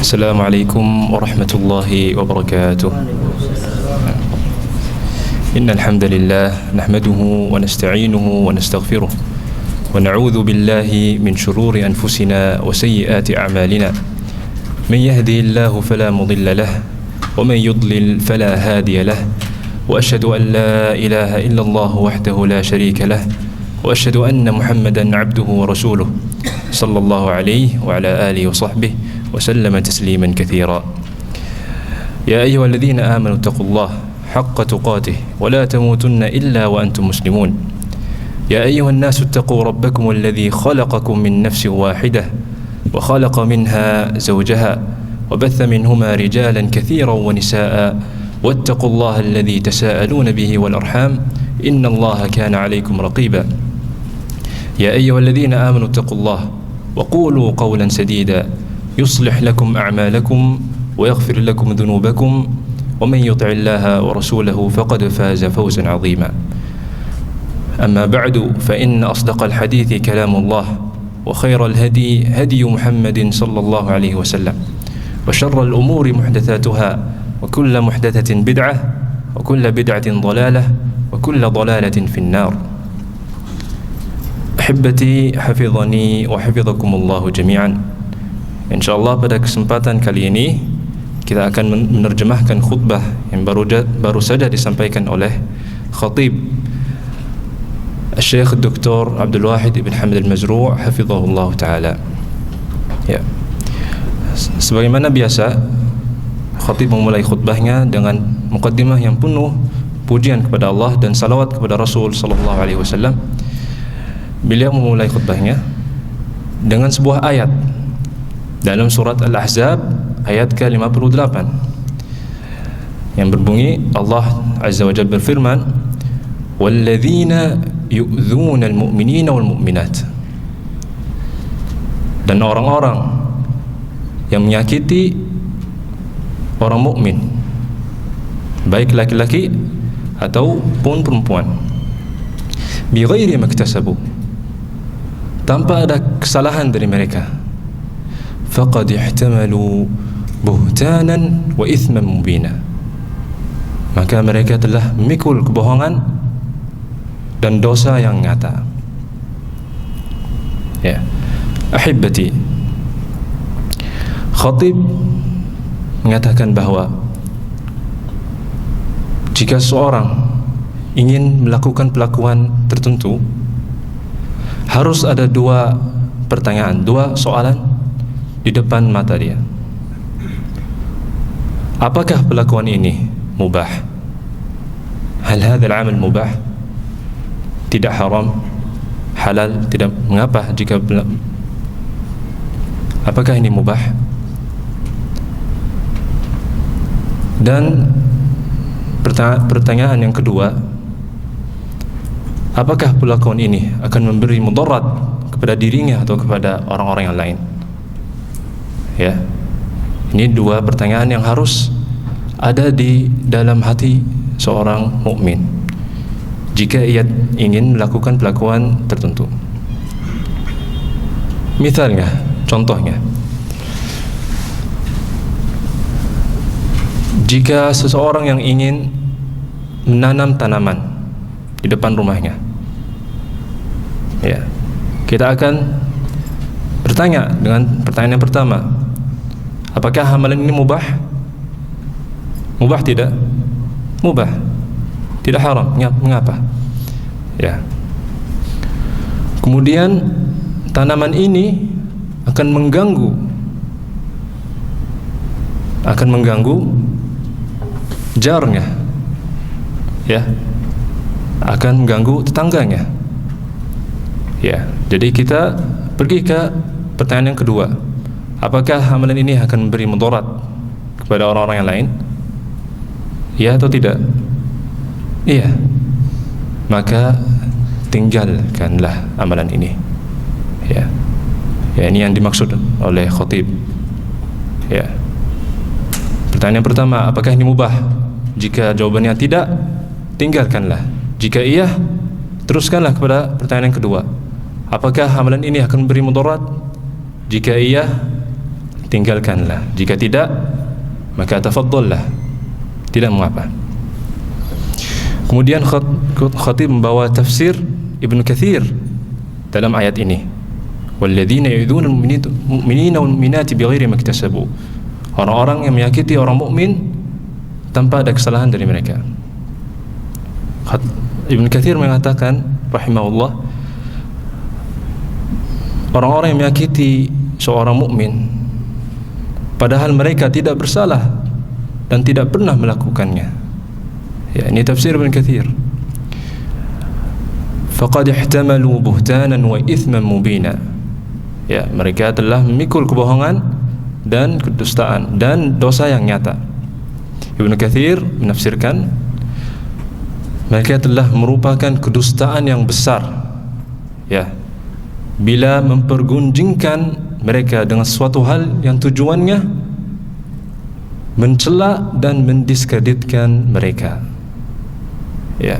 Assalamualaikum warahmatullahi wabarakatuh. Innal hamdalillah nahmaduhu wa nasta'inuhu wa nastaghfiruh wa na'udzu billahi min shururi anfusina wa sayyiati a'malina. Man yahdihillahu fala mudilla lahu wa man yudlil fala hadiya lahu. Wa asyhadu an la ilaha illallah wahdahu la syarika lahu wa asyhadu anna Muhammadan 'abduhu wa rasuluh sallallahu alaihi wa ala alihi wa sahbihi وسلم تسليما كثيرا. يا أيها الذين آمنوا اتقوا الله حق تقاته ولا تموتن إلا وأنتم مسلمون. يا أيها الناس اتقوا ربكم الذي خلقكم من نفس واحدة وخلق منها زوجها وبث منهما رجالا كثيرا ونساء واتقوا الله الذي تساءلون به والأرحام إن الله كان عليكم رقيبا. يا أيها الذين آمنوا اتقوا الله وقولوا قولا سديدا يصلح لكم أعمالكم ويغفر لكم ذنوبكم ومن يطع الله ورسوله فقد فاز فوزا عظيما. أما بعد فإن أصدق الحديث كلام الله وخير الهدي هدي محمد صلى الله عليه وسلم وشر الأمور محدثاتها وكل محدثة بدعة وكل بدعة ضلالة وكل ضلالة في النار. أحبتي حفظني وحفظكم الله جميعا. InsyaAllah pada kesempatan kali ini kita akan menerjemahkan khutbah yang baru saja disampaikan oleh Khatib Syekh Dr. Abdul Wahid Ibn Hamid Al-Mazru' hafizahullah ta'ala. Ya. Sebagaimana biasa, Khatib memulai khutbahnya dengan muqaddimah yang penuh pujian kepada Allah dan salawat kepada Rasul sallallahu alaihi wasallam. Beliau memulai khutbahnya dengan sebuah ayat dalam surat Al-Ahzab ayat ke-58 yang berbunyi, Allah Azza wa Jalla berfirman, walladzina yu'dzuna al-mu'minina wal mu'minat, dan orang-orang yang menyakiti orang mukmin, baik laki-laki ataupun perempuan, bighairi maktasabu, tanpa ada kesalahan dari mereka, faqad ihtamalu buhtanan wa ithman mubina, maka mereka telah memikul kebohongan dan dosa yang nyata. Ya, ahibbati, Khatib mengatakan bahwa jika seorang ingin melakukan pelakuan tertentu, harus ada dua pertanyaan, dua soalan di depan mata dia. Apakah pelakuan ini mubah? Hal hadzal amal mubah? Tidak haram, halal, tidak mengapa jika apakah ini mubah? Dan pertanyaan yang kedua, apakah pelakuan ini akan memberi mudarat kepada dirinya atau kepada orang-orang yang lain? Ya, ini dua pertanyaan yang harus ada di dalam hati seorang mukmin jika ia ingin melakukan pelakuan tertentu. Misalnya, contohnya, jika seseorang yang ingin menanam tanaman di depan rumahnya, ya, kita akan bertanya dengan pertanyaan yang pertama, apakah amalan ini mubah? Mubah tidak? Mubah. Tidak haram. Mengapa? Ya. Kemudian tanaman ini akan mengganggu jarnya. Ya. Akan mengganggu tetangganya. Ya. Jadi kita pergi ke pertanyaan yang kedua. Apakah amalan ini akan memberi mudarat kepada orang-orang yang lain? Ya atau tidak? Iya. Maka tinggalkanlah amalan ini. Ya. Ya, ini yang dimaksud oleh Khatib. Ya. Pertanyaan pertama, apakah ini mubah? Jika jawabannya tidak, tinggalkanlah. Jika iya, teruskanlah kepada pertanyaan yang kedua. Apakah amalan ini akan memberi mudarat? Jika iya, tinggalkanlah. Jika tidak, maka tafaddallah, tidak mengapa. Kemudian Khatib membawa tafsir Ibnu Katsir dalam ayat ini, walladzina yu'dzuna al-mu'minina wal mu'minati bighairi maktasabu, orang-orang yang menyakiti orang mukmin tanpa ada kesalahan dari mereka. Ibnu Katsir mengatakan rahimahullah, orang-orang yang menyakiti seorang mukmin padahal mereka tidak bersalah dan tidak pernah melakukannya. Ya, ini tafsir Ibnu Katsir. Faqad ihtamalu buhtanan wa ithman mubina. Ya, mereka telah memikul kebohongan dan kedustaan dan dosa yang nyata. Ibnu Katsir menafsirkan mereka telah merupakan kedustaan yang besar. Ya, bila mempergunjingkan mereka dengan suatu hal yang tujuannya mencela dan mendiskreditkan mereka. Ya,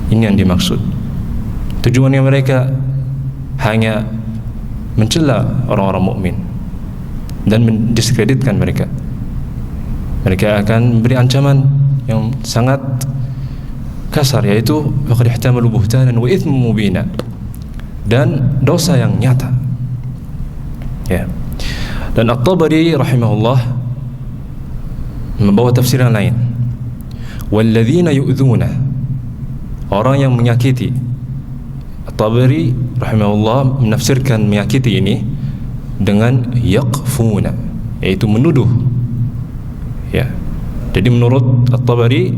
ini yang dimaksud. Tujuannya mereka hanya mencela orang-orang mukmin dan mendiskreditkan mereka. Mereka akan memberi ancaman yang sangat kasar, yaitu faqad ihtamalu buhtanan wa itsman mubina, dan dosa yang nyata. Ya. Dan At-Tabari rahimahullah membawa tafsir yang lain. Walladzina yu'dzuna, orang yang menyakiti. At-Tabari rahimahullah menafsirkan menyakiti ini dengan yaqfuna, yaitu menuduh. Ya. Jadi menurut At-Tabari,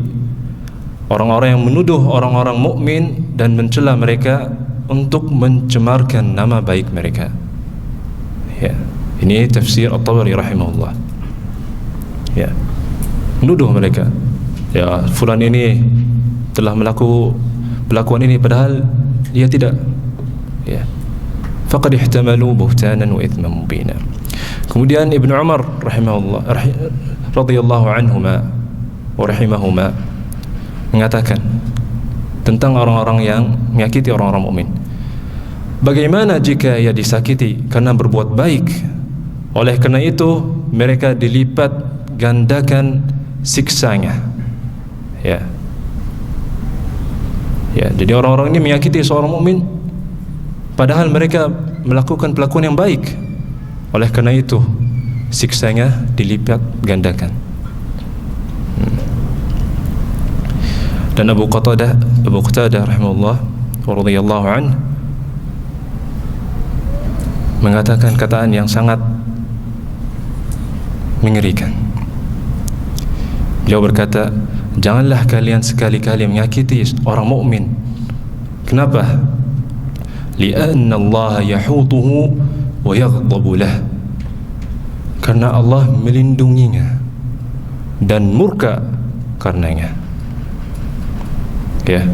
orang-orang yang menuduh orang-orang mukmin dan mencela mereka untuk mencemarkan nama baik mereka. Ya. Ini tafsir At-Tabari rahimahullah. Ya. Menuduh mereka. Ya, fulan ini telah melakukan ini padahal dia tidak. Ya. Faqad ihtamalu buhtanan wa ithman mubina. Kemudian Ibnu Umar rahimahullah radhiyallahu anhuma wa rahimahuma mengatakan tentang orang-orang yang menyakiti orang-orang mukmin. Bagaimana jika ia disakiti karena berbuat baik? Oleh karena itu mereka dilipat gandakan siksanya. Ya. Ya, jadi orang-orang ini menyakiti seorang mukmin padahal mereka melakukan perlakuan yang baik. Oleh karena itu siksanya dilipat gandakan. Dan Abu Qatadah rahimahullah wa radhiyallahu anhu mengatakan kataan yang sangat mengerikan. Beliau berkata, janganlah kalian sekali-kali menyakiti orang mukmin. Kenapa? Li'anna Allah yahutuhu wa yaghdabu lah. Karena Allah melindunginya dan murka karenanya. Ya.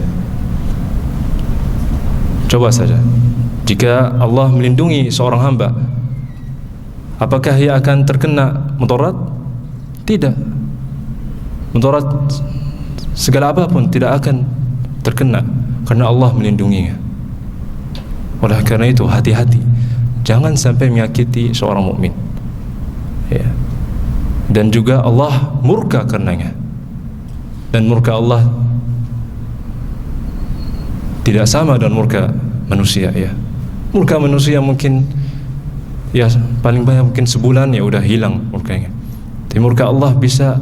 Coba saja, jika Allah melindungi seorang hamba, apakah ia akan terkena mudarat? Tidak. Mudarat segala apapun tidak akan terkena karena Allah melindunginya. Oleh karena itu hati-hati, jangan sampai menyakiti seorang mukmin. Ya. Dan juga Allah murka karenanya. Dan murka Allah tidak sama dengan murka manusia, ya. Murka manusia mungkin ya paling banyak mungkin sebulan ya udah hilang murkanya. Tapi murka Allah bisa,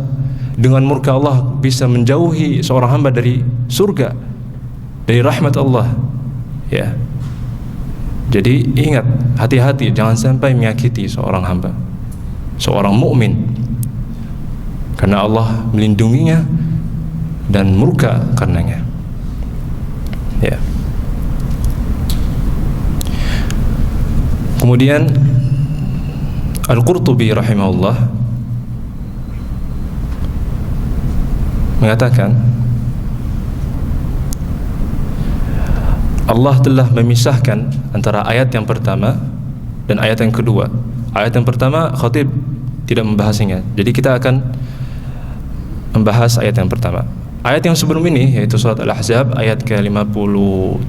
dengan murka Allah bisa menjauhi seorang hamba dari surga, dari rahmat Allah. Ya. Jadi ingat, hati-hati jangan sampai menyakiti seorang hamba, seorang mukmin. Karena Allah melindunginya dan murka karenanya. Ya. Kemudian Al-Qurtubi rahimahullah mengatakan Allah telah memisahkan antara ayat yang pertama dan ayat yang kedua. Ayat yang pertama Khatib tidak membahasnya, jadi kita akan membahas ayat yang pertama. Ayat yang sebelum ini yaitu surat Al-Ahzab ayat ke-57,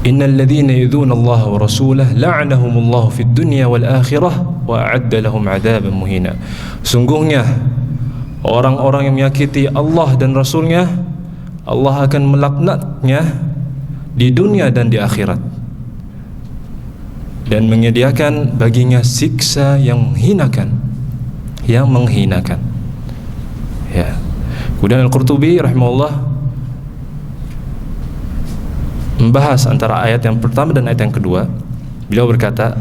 innal ladzina yu'dzuna Allah wa rasulahu la'anahumullahu fid dunya wal akhirah wa a'adda lahum 'adzaban muhina. Sungguhnya orang-orang yang menyakiti Allah dan Rasulnya, Allah akan melaknatnya di dunia dan di akhirat, dan menyediakan baginya siksa yang menghinakan. Ya. Kemudian Al-Qurtubi rahimahullah membahas antara ayat yang pertama dan ayat yang kedua. Beliau berkata,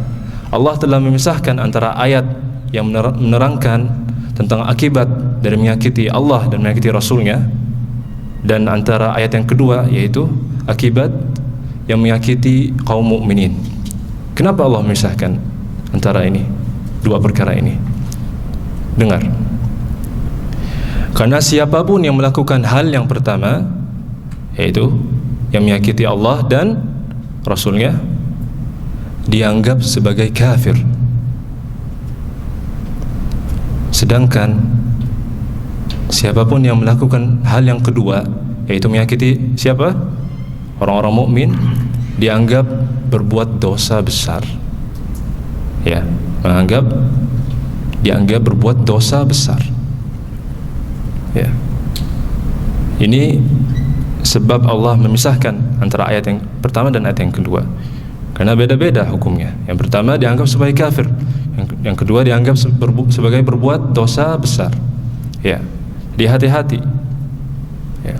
Allah telah memisahkan antara ayat yang menerangkan tentang akibat dari menyakiti Allah dan menyakiti Rasulnya, dan antara ayat yang kedua yaitu akibat yang menyakiti kaum mukminin. Kenapa Allah memisahkan antara ini, dua perkara ini? Dengar. Karena siapapun yang melakukan hal yang pertama, yaitu yang menyakiti Allah dan Rasulnya, dianggap sebagai kafir. Sedangkan siapapun yang melakukan hal yang kedua, yaitu menyakiti siapa? Orang-orang mukmin, dianggap berbuat dosa besar. Ya, dianggap berbuat dosa besar. Ya. Ini sebab Allah memisahkan antara ayat yang pertama dan ayat yang kedua, karena beda-beda hukumnya. Yang pertama dianggap sebagai kafir, yang kedua dianggap sebagai berbuat dosa besar. Ya, hati-hati. Ya.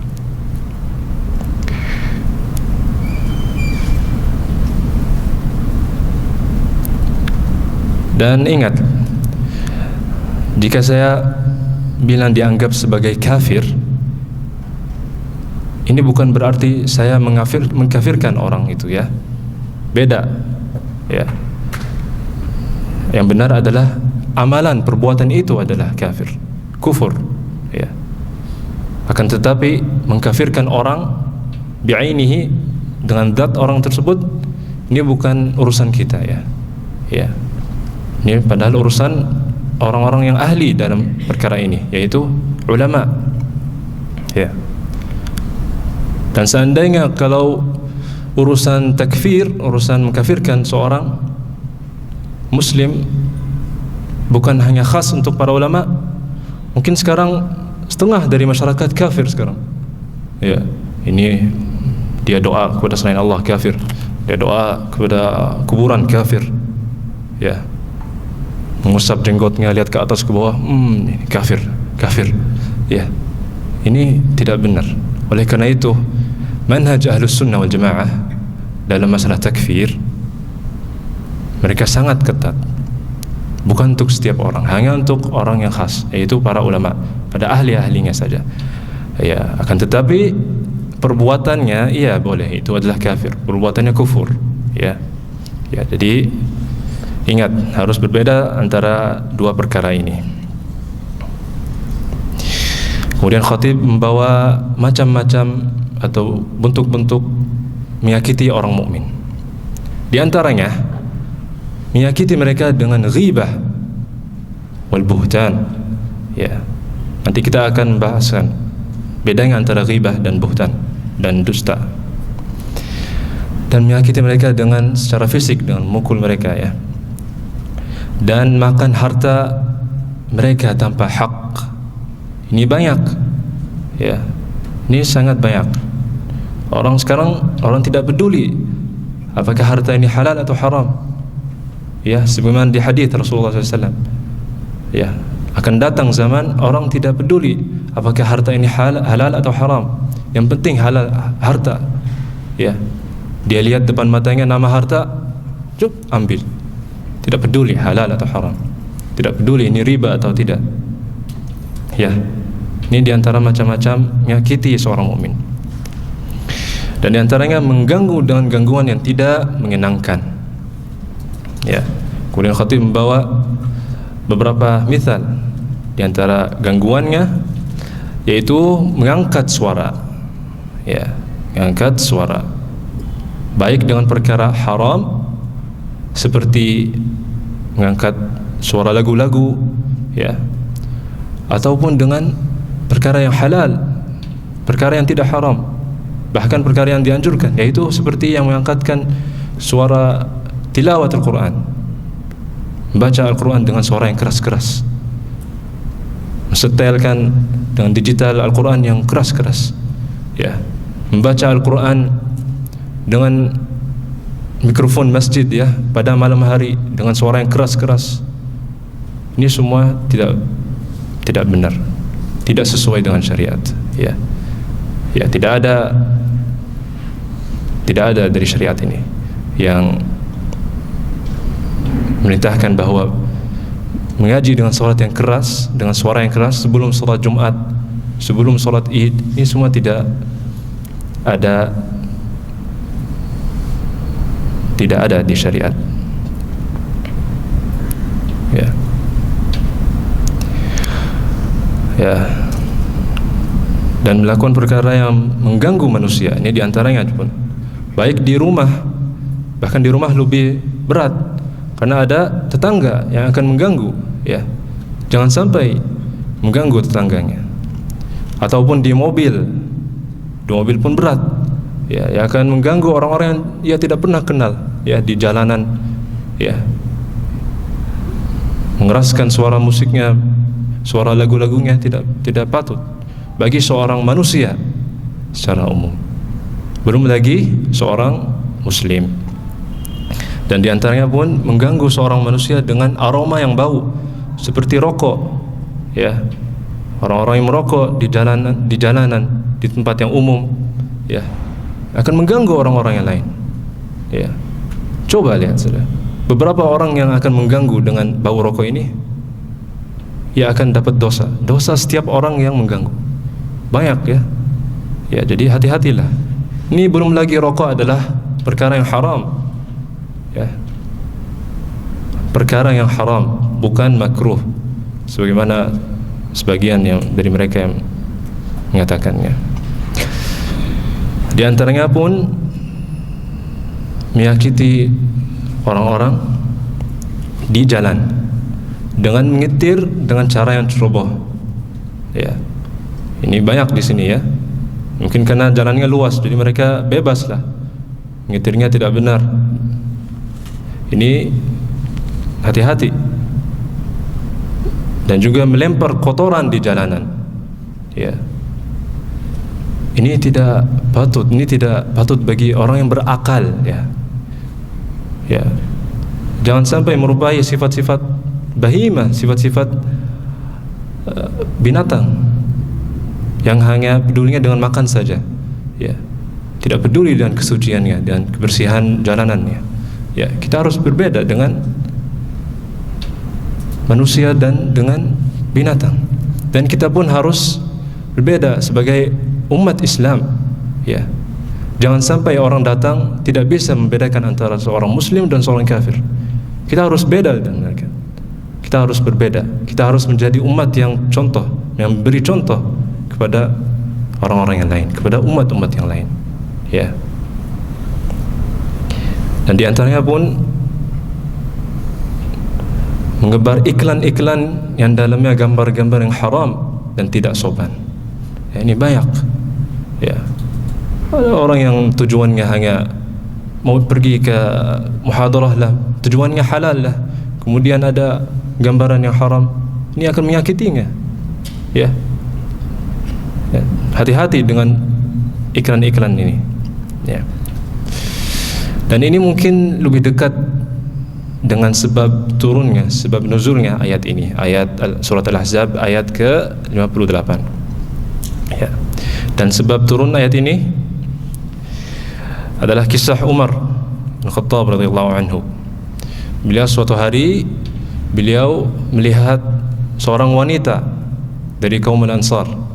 Dan ingat, jika saya bilang dianggap sebagai kafir, ini bukan berarti saya mengkafirkan orang itu, ya. Beda, ya. Yang benar adalah amalan perbuatan itu adalah kafir, kufur, ya. Akan tetapi mengkafirkan orang bi'ainihi, dengan zat orang tersebut, ini bukan urusan kita, ya. Ya. Ini padahal urusan orang-orang yang ahli dalam perkara ini, yaitu ulama, ya. Dan seandainya kalau urusan takfir, urusan mengkafirkan seorang muslim bukan hanya khas untuk para ulama, mungkin sekarang setengah dari masyarakat kafir sekarang. Ya, ini dia doa kepada selain Allah, kafir. Dia doa kepada kuburan, kafir. Ya. Mengusap jenggotnya, lihat ke atas ke bawah, ini kafir. Ya. Ini tidak benar. Oleh karena itu, manhaj Ahlus Sunnah wal Jamaah dalam masalah takfir, mereka sangat ketat. Bukan untuk setiap orang, hanya untuk orang yang khas, yaitu para ulama, pada ahli-ahlinya saja. Ya, akan tetapi perbuatannya, iya boleh, itu adalah kafir. Perbuatannya kufur. Ya. Ya, jadi ingat, harus berbeda antara dua perkara ini. Kemudian khatib membawa macam-macam atau bentuk-bentuk menyakiti orang mukmin. Di antaranya menyakiti mereka dengan ghibah wal buhtan. Ya. Nanti kita akan bahaskan bedanya antara ghibah dan buhtan dan dusta. Dan menyakiti mereka dengan secara fisik, dengan mukul mereka, ya. Dan makan harta mereka tanpa hak. Ini banyak, ya. Ini sangat banyak. Orang sekarang, orang tidak peduli apakah harta ini halal atau haram. Ya, sebagaimana di hadis Rasulullah SAW. Ya, akan datang zaman orang tidak peduli apakah harta ini halal atau haram. Yang penting halal harta. Ya, dia lihat depan matanya nama harta, cup ambil. Tidak peduli halal atau haram. Tidak peduli ini riba atau tidak. Ya, ini diantara macam-macam menyakiti seorang mukmin. Dan diantaranya mengganggu dengan gangguan yang tidak menyenangkan. Ya, kemudian khatib membawa beberapa misal diantara gangguannya, yaitu mengangkat suara. Ya, mengangkat suara, baik dengan perkara haram seperti mengangkat suara lagu-lagu, ya, ataupun dengan perkara yang halal, perkara yang tidak haram. bahkan perkara yang dianjurkan, yaitu seperti yang mengangkatkan suara tilawat Al-Quran, membaca Al-Quran dengan suara yang keras-keras, mensetelkan dengan digital Al-Quran yang keras-keras, ya, membaca Al-Quran dengan mikrofon masjid, ya, pada malam hari dengan suara yang keras-keras. Ini semua tidak benar, tidak sesuai dengan syariat, ya. Ya, tidak ada dari syariat ini yang memerintahkan bahwa mengaji dengan salat yang keras, dengan suara yang keras sebelum salat Jumat, sebelum salat Id. Ini semua tidak ada di syariat. Ya. Ya. Dan melakukan perkara yang mengganggu manusia, ini diantaranya pun baik di rumah, bahkan di rumah lebih berat karena ada tetangga yang akan mengganggu, ya. Jangan sampai mengganggu tetangganya. Ataupun di mobil pun berat, ya, yang akan mengganggu orang-orang yang ia tidak pernah kenal, ya, di jalanan, ya, mengeraskan suara musiknya, suara lagu-lagunya tidak patut bagi seorang manusia secara umum, belum lagi seorang muslim. Dan diantaranya pun mengganggu seorang manusia dengan aroma yang bau seperti rokok, ya, orang-orang yang merokok di jalanan, di tempat yang umum, ya, akan mengganggu orang-orang yang lain, ya. Coba lihat saudara, beberapa orang yang akan mengganggu dengan bau rokok ini, ia akan dapat dosa setiap orang yang mengganggu. Banyak, ya. Ya, jadi hati-hatilah. Ini belum lagi rokok adalah perkara yang haram, ya. Perkara yang haram, bukan makruh sebagaimana sebagian dari mereka yang mengatakannya. Di antaranya pun menyakiti orang-orang di jalan dengan menyetir dengan cara yang ceroboh, ya. Ini banyak di sini, ya. Mungkin karena jalannya luas, jadi mereka bebas lah, nyetirnya tidak benar. Ini hati-hati. Dan juga melempar kotoran di jalanan, ya. Ini tidak patut bagi orang yang berakal, ya. Ya. Jangan sampai merupai sifat-sifat bahimah, sifat-sifat binatang yang hanya pedulinya dengan makan saja, ya, tidak peduli dengan kesuciannya dan kebersihan jalanannya, ya. Kita harus berbeda dengan manusia dan dengan binatang, dan kita pun harus berbeda sebagai umat Islam, ya. Jangan sampai orang datang tidak bisa membedakan antara seorang muslim dan seorang kafir. Kita harus beda dengan mereka. Kita harus berbeda. Kita harus menjadi umat yang beri contoh kepada orang-orang yang lain, kepada umat-umat yang lain, ya. Dan diantaranya pun mengebar iklan-iklan yang dalamnya gambar-gambar yang haram dan tidak sopan, ya. Ini banyak, ya. Ada orang yang tujuannya hanya mau pergi ke muhadarah lah, tujuannya halal lah, kemudian ada gambaran yang haram, ini akan menyakitinya, ya. Ya, hati-hati dengan iklan-iklan ini, ya. Dan ini mungkin lebih dekat dengan sebab nuzulnya ayat ini, ayat surat Al-Ahzab ayat ke-58, ya. Dan sebab turun ayat ini adalah kisah Umar bin Khattab radhiyallahu anhu. Beliau suatu hari melihat seorang wanita dari kaum Al-Ansar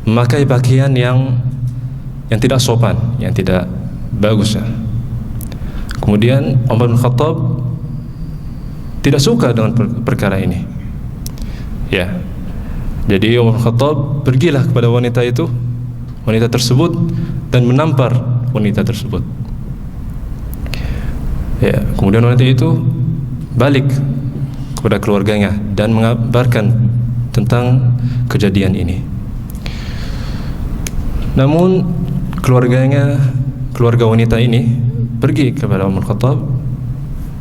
memakai pakaian yang tidak sopan, yang tidak bagus, ya. Kemudian Umar bin Khattab tidak suka dengan perkara ini, ya. Jadi Umar bin Khattab pergilah kepada wanita tersebut dan menampar wanita tersebut, ya. Kemudian wanita itu balik kepada keluarganya dan mengabarkan tentang kejadian ini. Namun keluarga wanita ini pergi kepada Umar Khattab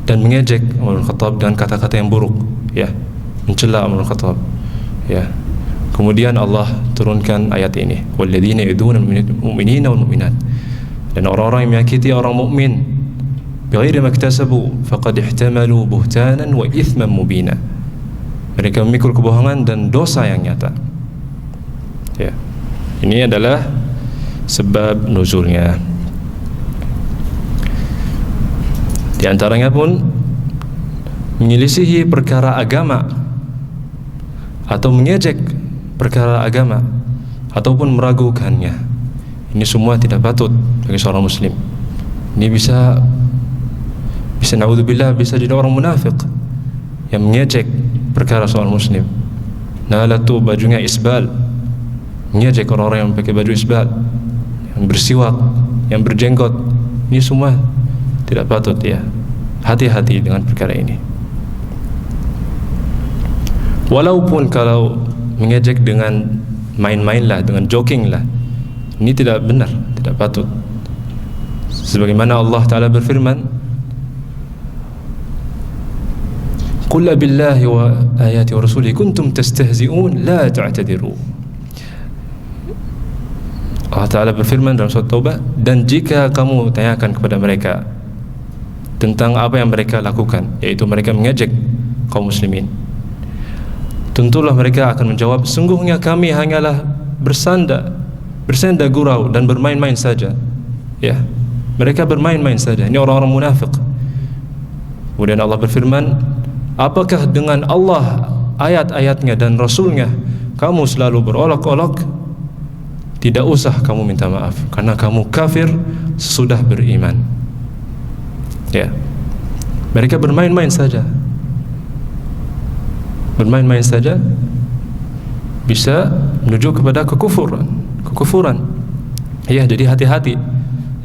dan mengejek Umar Khattab dengan kata-kata yang buruk, ya, mencela Umar Khattab, ya. Kemudian Allah turunkan ayat ini, walladzina yu'dhuna al-mu'minina wal mu'minat, dan orang-orang yang menyakiti orang mukmin bighairi maktasabu faqad ihtamalu buhtanan wa ithman mubina, mereka memikul kebohongan dan dosa yang nyata, ya. Ini adalah sebab nuzulnya. Di antaranya pun menyelisihi perkara agama atau mengejek perkara agama ataupun meragukannya. Ini semua tidak patut bagi seorang muslim. Ini bisa naudzubillah, bisa jadi orang munafik yang mengejek perkara seorang muslim. Nalatu bajunya isbal, mengejek orang-orang yang pakai baju isbal, yang bersiwak, yang berjenggot. Ini semua tidak patut, ya. Hati-hati dengan perkara ini. Walaupun kalau mengejek dengan main-main lah, dengan joking lah, ini tidak benar, tidak patut. Sebagaimana Allah Ta'ala berfirman, Qul billahi wa ayati wa rasulihi kuntum tastahzi'un la ta'tadiru. Allah Ta'ala berfirman dalam surat Taubah, dan jika kamu tanyakan kepada mereka tentang apa yang mereka lakukan, yaitu mereka mengejek kaum muslimin, tentulah mereka akan menjawab, sungguhnya kami hanyalah bersenda gurau dan bermain-main saja, ya. Mereka bermain-main saja. Ini orang-orang munafik. Kemudian Allah berfirman, apakah dengan Allah, ayat-ayatnya dan Rasulnya kamu selalu berolok-olok? Tidak usah kamu minta maaf, karena kamu kafir sesudah beriman, ya. Mereka bermain-main saja. Bermain-main saja bisa menuju kepada kekufuran. Ya, jadi hati-hati.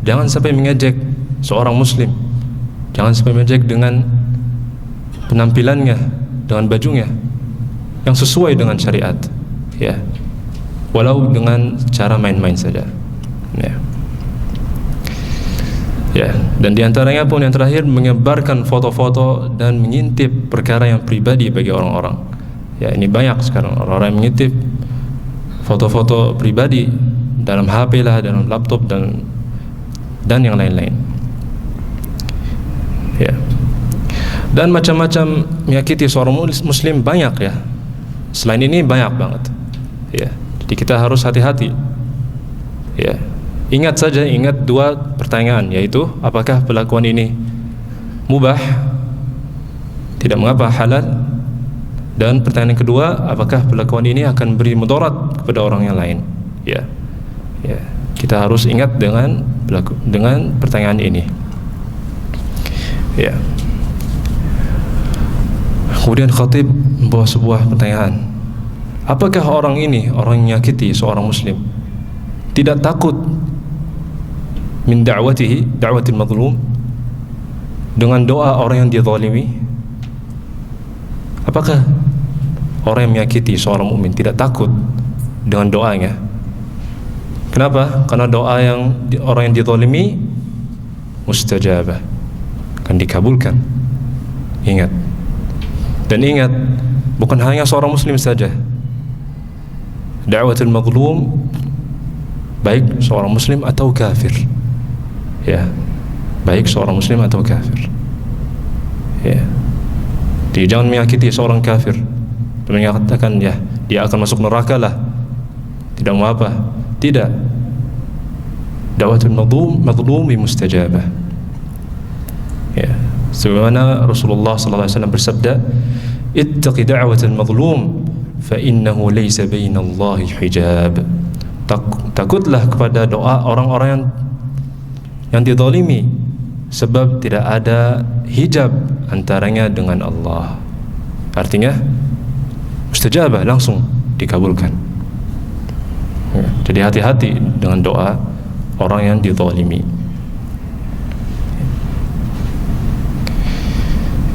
Jangan sampai mengejek seorang muslim. Jangan sampai mengejek dengan penampilannya, dengan bajunya yang sesuai dengan syariat, ya. Walau dengan cara main-main saja, ya. Ya, dan diantaranya pun yang terakhir, menyebarkan foto-foto dan mengintip perkara yang pribadi bagi orang-orang. Ya, ini banyak sekarang orang-orang yang mengintip foto-foto pribadi dalam HP lah, dalam laptop dan yang lain-lain. Ya. Dan macam-macam menyakiti seorang muslim banyak, ya. Selain ini banyak banget. Ya. Jadi kita harus hati-hati. Ya. Ingat dua pertanyaan, yaitu apakah perlakuan ini mubah, tidak mengapa, halal, dan pertanyaan kedua, apakah perlakuan ini akan beri mudarat kepada orang yang lain, ya. Ya, kita harus ingat dengan pertanyaan ini, ya. Kemudian khatib membawa sebuah pertanyaan, apakah orang ini, orang yang menyakiti seorang muslim, tidak takut min da'watil mazlum, dengan doa orang yang dizalimi? Apakah orang yang menyakiti seorang mukmin tidak takut dengan doanya? Kenapa? Karena doa orang yang dizalimi mustajabah, akan dikabulkan. Ingat. Dan ingat, bukan hanya seorang muslim saja. Da'watul mazlum, baik seorang muslim atau kafir, ya, baik seorang muslim atau kafir, ya. Jadi jangan menyakiti seorang kafir dan mengatakan, ya, dia akan masuk neraka lah, tidak mau apa. Tidak. Da'watul mazlumi mustajabah, ya. Sebagaimana Rasulullah SAW bersabda, ittaqi da'watul mazlum fa innahu laysa bainallahi hijab. Takutlah kepada doa orang-orang yang dizalimi, sebab tidak ada hijab antaranya dengan Allah. Artinya mustajabah, langsung dikabulkan, ya. Jadi hati-hati dengan doa orang yang dizalimi,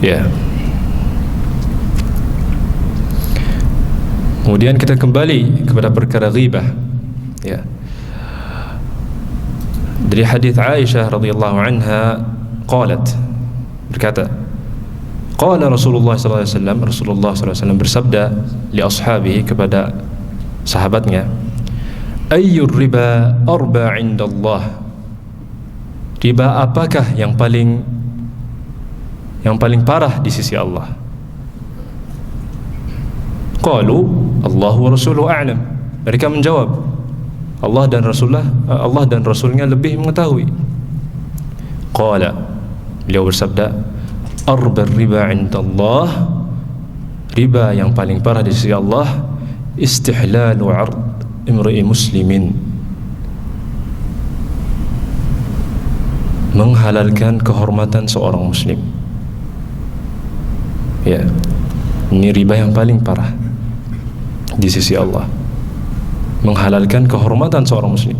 ya. Kemudian kita kembali kepada perkara ghibah, ya. Dari hadis Aisyah radhiyallahu anha qalat, berkata, qala Rasulullah sallallahu alaihi wasallam, Rasulullah sallallahu alaihi wasallam bersabda li ashabihi, kepada sahabatnya, ayyur riba arba 'inda Allah, riba apakah yang paling parah di sisi Allah? Qalu Allah wa rasuluhu a'lam, mereka menjawab, Allah dan Rasulnya lebih mengetahui. Qala, beliau bersabda, arba riba 'inda Allah, riba yang paling parah di sisi Allah, istihlalu 'ard imri'i muslimin, menghalalkan kehormatan seorang muslim. Ya, ini riba yang paling parah di sisi Allah, menghalalkan kehormatan seorang muslim,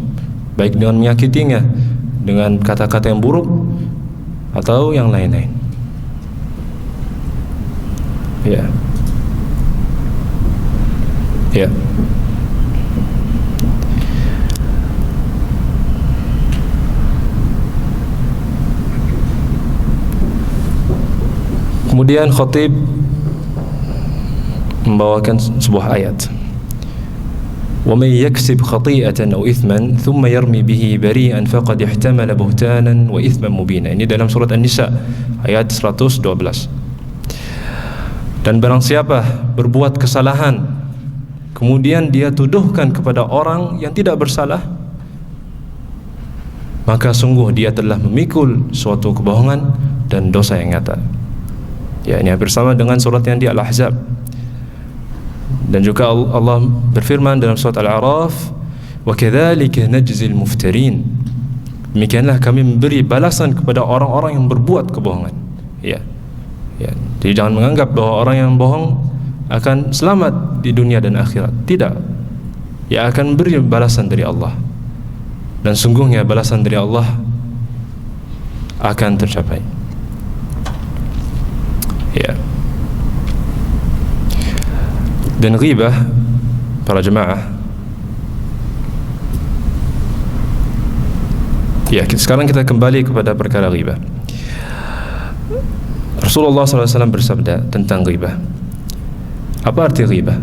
baik dengan menyakitinya dengan kata-kata yang buruk atau yang lain-lain. Ya, ya. Kemudian khatib membawakan sebuah ayat, وَمَنْ يَكْسِبْ خَطِيئَةً أَوْ إِثْمًا ثُمَّ يَرْمِ بِهِ بَرِيئًا فَقَدْ احْتَمَلَ بُهْتَانًا وَإِثْمًا مُبِينًا. Ini dalam surat An-Nisa ayat 112. Dan barang siapa berbuat kesalahan kemudian dia tuduhkan kepada orang yang tidak bersalah, maka sungguh dia telah memikul suatu kebohongan dan dosa yang nyata. Ya, ini hampir sama dengan surat yang di Al-Ahzab. Dan juga Allah berfirman dalam surat Al-A'raf, wa kadzalika najzil muftarin, demikianlah kami memberi balasan kepada orang-orang yang berbuat kebohongan. Ya, ya. Jadi jangan menganggap bahwa orang yang bohong akan selamat di dunia dan akhirat. Tidak. Ya, akan beri balasan dari Allah, dan sungguhnya balasan dari Allah akan tercapai. Ya. Dan ghibah, para jemaah, ya, sekarang kita kembali kepada perkara ghibah. Rasulullah SAW bersabda tentang ghibah. Apa arti ghibah?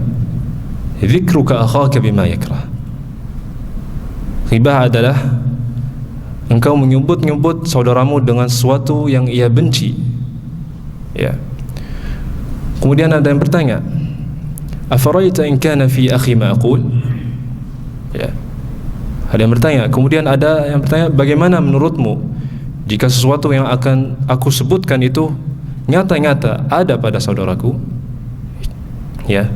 Dzikruka akhaka bima yakrah. Ghibah adalah engkau menyebut-nyebut saudaramu dengan sesuatu yang ia benci. Ya. Kemudian ada yang bertanya, afaraita in kana fi akhi ma aqul? Ya. Ada yang bertanya, kemudian ada yang bertanya, bagaimana menurutmu jika sesuatu yang akan aku sebutkan itu nyata-nyata ada pada saudaraku? Ya.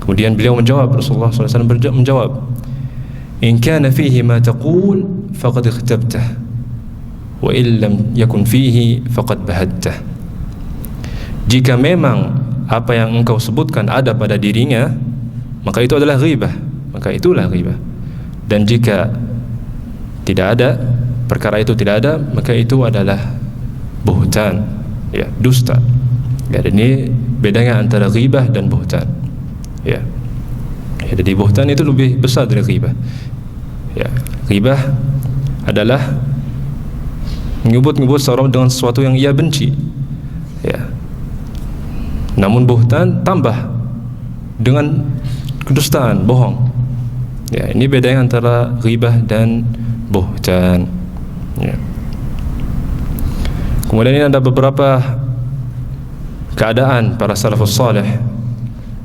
Kemudian beliau menjawab, Rasulullah SAW menjawab, in kana fihi ma taqul faqad ikhtabtah wa in lam yakun fihi faqad bahattah. Jika memang apa yang engkau sebutkan ada pada dirinya, maka itu adalah ghibah, maka itulah ghibah. Dan jika tidak ada, perkara itu tidak ada, maka itu adalah buhtan, ya, dusta. Ya, ini bedanya antara ghibah dan buhtan. Ya. Ya, jadi buhtan itu lebih besar dari ghibah. Ya, ghibah adalah menyebut-nyebut seorang dengan sesuatu yang ia benci. Ya. Namun buhtan tambah dengan kedustaan, bohong. Ya, ini bedanya antara ghibah dan buhtan. Ya. Kemudian ini ada beberapa keadaan para salafus salih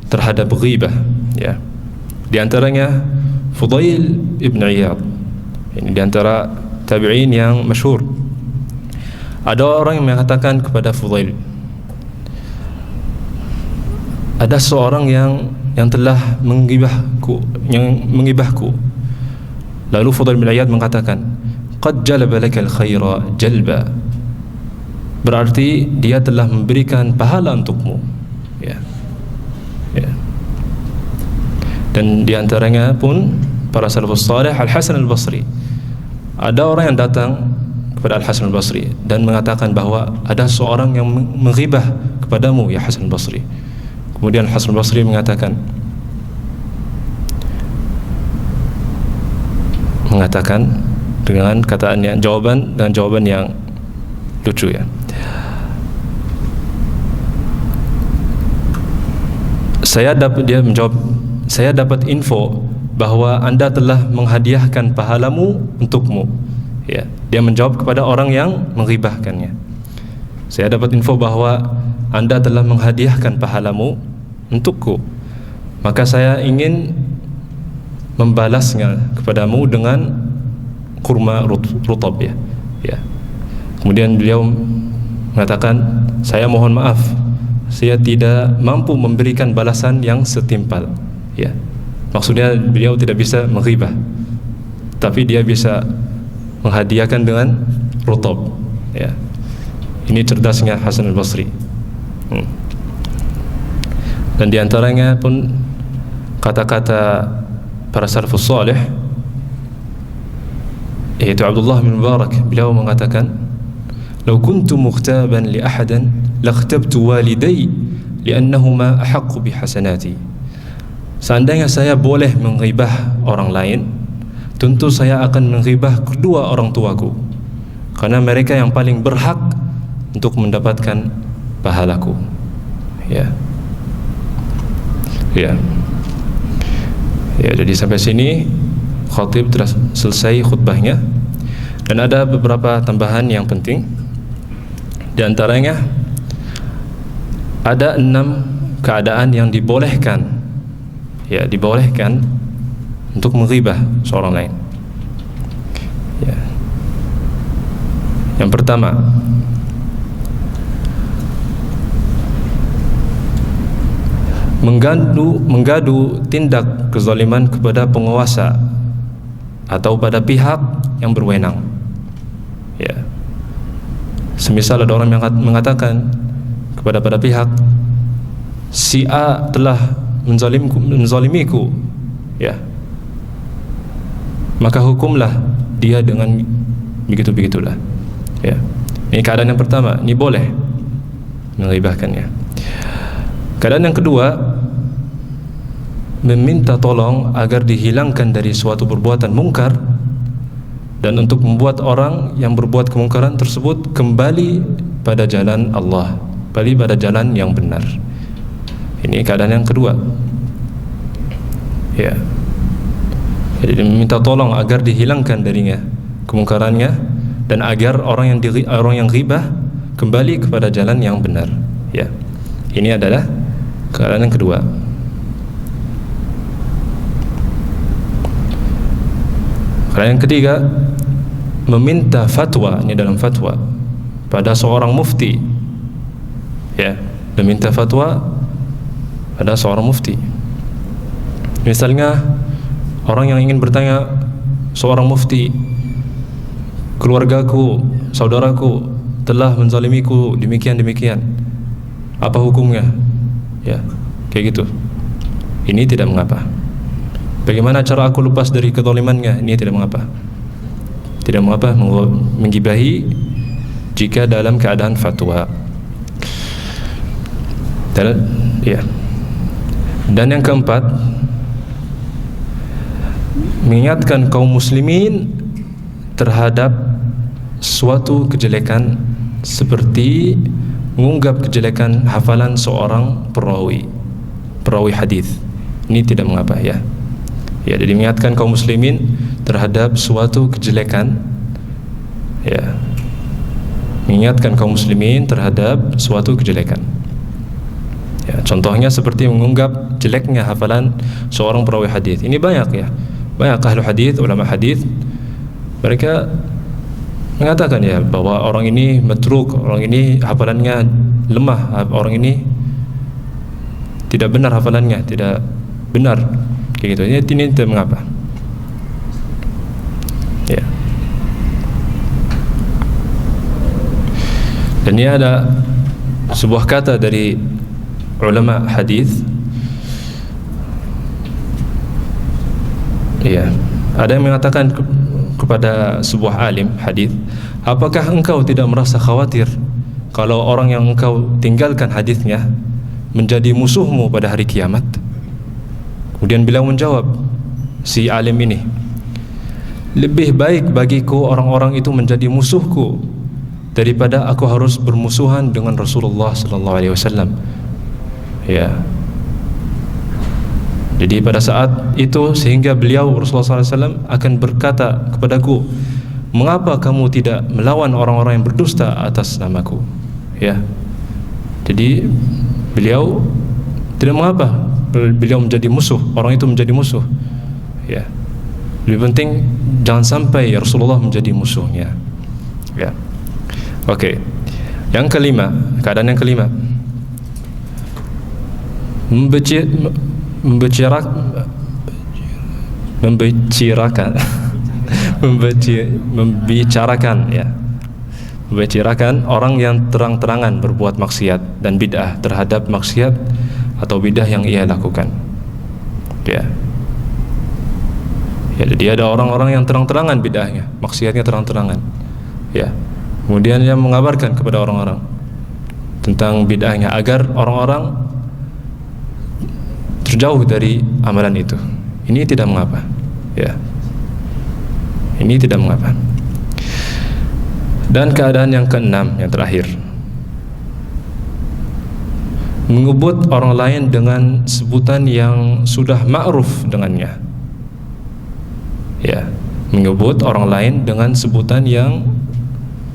terhadap ghibah. Ya. Di antaranya Fudail ibn Iyad. Ini di antara tabi'in yang masyhur. Ada orang yang mengatakan kepada Fudail, ada seorang yang telah menggibahku, Lalu Fudail bin Iyad mengatakan, qad jalaba lakal khaira jalba, berarti dia telah memberikan pahala untukmu. Ya. Ya. Dan di antaranya pun para salafus salih, Al-Hasan Al-Basri. Ada orang yang datang kepada Al-Hasan Al-Basri dan mengatakan bahwa ada seorang yang menghibah kepadamu, ya Hasan Al-Basri. Kemudian Hasan Al-Basri mengatakan dengan jawaban yang lucu ya. Dia menjawab, saya dapat info bahwa Anda telah menghadiahkan pahalamu untukmu. Ya, dia menjawab kepada orang yang menghibahkannya. Saya dapat info bahwa Anda telah menghadiahkan pahalamu untukku. Maka saya ingin membalasnya kepadamu dengan kurma rutab ya. Ya. Kemudian beliau mengatakan, saya mohon maaf, saya tidak mampu memberikan balasan yang setimpal. Ya. Maksudnya beliau tidak bisa menghibah, tapi dia bisa menghadiahkan dengan rutab. Ya. Ini cerdasnya Hasan al-Basri. Dan diantaranya pun kata-kata para salafus salih, yaitu Abdullah bin Mubarak, beliau mengatakan, "Lau kuntu mughtaban li ahadan laghtabtu walidai li'annahuma ahaqqu bi hasanati." Seandainya saya boleh menghibah orang lain, tentu saya akan menghibah kedua orang tuaku, karena mereka yang paling berhak untuk mendapatkan pahalaku. Ya. Ya. Ya, jadi sampai sini khatib telah selesai khutbahnya, dan ada beberapa tambahan yang penting. Di antaranya ada 6 keadaan yang dibolehkan, ya, dibolehkan untuk menghibah seorang lain. Ya. Yang pertama, menggadu tindak kezaliman kepada penguasa atau pada pihak yang berwenang. Ya. Semisal ada orang yang mengatakan kepada pihak, si A telah menzalimiku, ya, maka hukumlah dia dengan begitu-begitulah. Ya. Ini keadaan yang pertama, ini boleh menghibahkannya. Keadaan yang kedua, meminta tolong agar dihilangkan dari suatu perbuatan mungkar, dan untuk membuat orang yang berbuat kemungkaran tersebut kembali pada jalan Allah, kembali pada jalan yang benar. Ini keadaan yang kedua. Ya. Jadi meminta tolong agar dihilangkan darinya kemungkarannya, dan agar orang yang ghibah kembali kepada jalan yang benar. Ya. Ini adalah keadaan yang kedua. Keadaan yang ketiga, meminta fatwa, ini dalam fatwa, pada seorang mufti. Ya, meminta fatwa pada seorang mufti. Misalnya orang yang ingin bertanya, seorang mufti, keluargaku, saudaraku telah menzalimiku demikian-demikian, apa hukumnya? Ya, kayak gitu. Ini tidak mengapa. Bagaimana cara aku lepas dari kezalimannya? Ini tidak mengapa. Tidak mengapa menggibahi jika dalam keadaan fatwa. Ya. Dan yang keempat, mengingatkan kaum muslimin terhadap suatu kejelekan, seperti mengunggap kejelekan hafalan seorang perawi hadis. Ini tidak mengapa, ya. Ya, jadi mengingatkan kaum muslimin terhadap suatu kejelekan, ya. Mengingatkan kaum muslimin terhadap suatu kejelekan. Ya, contohnya seperti mengunggap jeleknya hafalan seorang perawi hadis. Ini banyak, ya. Banyak ahli hadis, ulama hadis, mereka mengatakan, ya, bahwa orang ini matruk, orang ini hafalannya lemah, orang ini tidak benar hafalannya, tidak benar, kayak gitu. Ini tidak mengapa. Ya. Dan ini ada sebuah kata dari ulama hadis. Ya, ada yang mengatakan kepada sebuah alim hadis, apakah engkau tidak merasa khawatir kalau orang yang engkau tinggalkan hadisnya menjadi musuhmu pada hari kiamat? Kemudian beliau menjawab, si alim ini, lebih baik bagiku orang-orang itu menjadi musuhku daripada aku harus bermusuhan dengan Rasulullah sallallahu alaihi wasallam. Ya. Jadi pada saat itu sehingga beliau Rasulullah sallallahu alaihi wasallam akan berkata kepadaku, "Mengapa kamu tidak melawan orang-orang yang berdusta atas namaku?" Ya. Jadi beliau tidak mengapa beliau menjadi musuh, orang itu menjadi musuh. Ya. Lebih penting jangan sampai Rasulullah menjadi musuhnya. Ya. Oke. Yang kelima, keadaan yang kelima. Membicarakan orang yang terang-terangan berbuat maksiat dan bid'ah terhadap maksiat atau bid'ah yang ia lakukan. Ya. Ya, jadi ada orang-orang yang terang-terangan bid'ahnya, maksiatnya terang-terangan. Ya. Kemudian dia mengabarkan kepada orang-orang tentang bid'ahnya agar orang-orang terjauh dari amalan itu. Ini tidak mengapa. Ya. Ini tidak mengapa. Dan keadaan yang keenam, yang terakhir, menyebut orang lain dengan sebutan yang sudah ma'ruf dengannya. Ya, menyebut orang lain dengan sebutan yang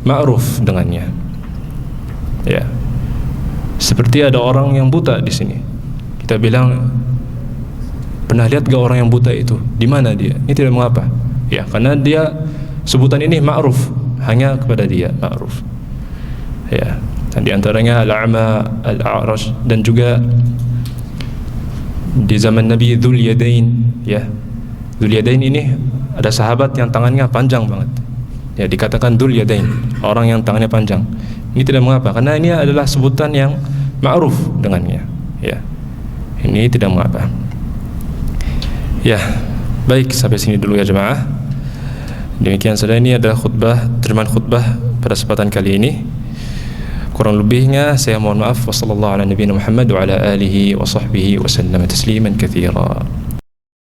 ma'ruf dengannya. Ya. Seperti ada orang yang buta di sini. Kita bilang, pernah lihat gak orang yang buta itu? Di mana dia? Ini tidak mengapa. Ya, karena dia sebutan ini ma'ruf, hanya kepada dia ma'ruf. Ya. Dan di antaranya al-a'ma, al-a'raj, dan juga di zaman Nabi Dzul Yadain, ya. Dzul Yadain ini ada sahabat yang tangannya panjang banget. Ya, dikatakan Dzul Yadain, orang yang tangannya panjang. Ini tidak mengapa karena ini adalah sebutan yang ma'ruf dengannya. Ya. Ini tidak mengapa. Ya, baik, sampai sini dulu ya jemaah. Demikian saja, ini adalah terjemahan khutbah pada kesempatan kali ini. Kurang lebihnya saya mohon maaf. Wassallallahu ala nabiyina Muhammad wa ala alihi wa sahbihi wa sallam tasliman katsira.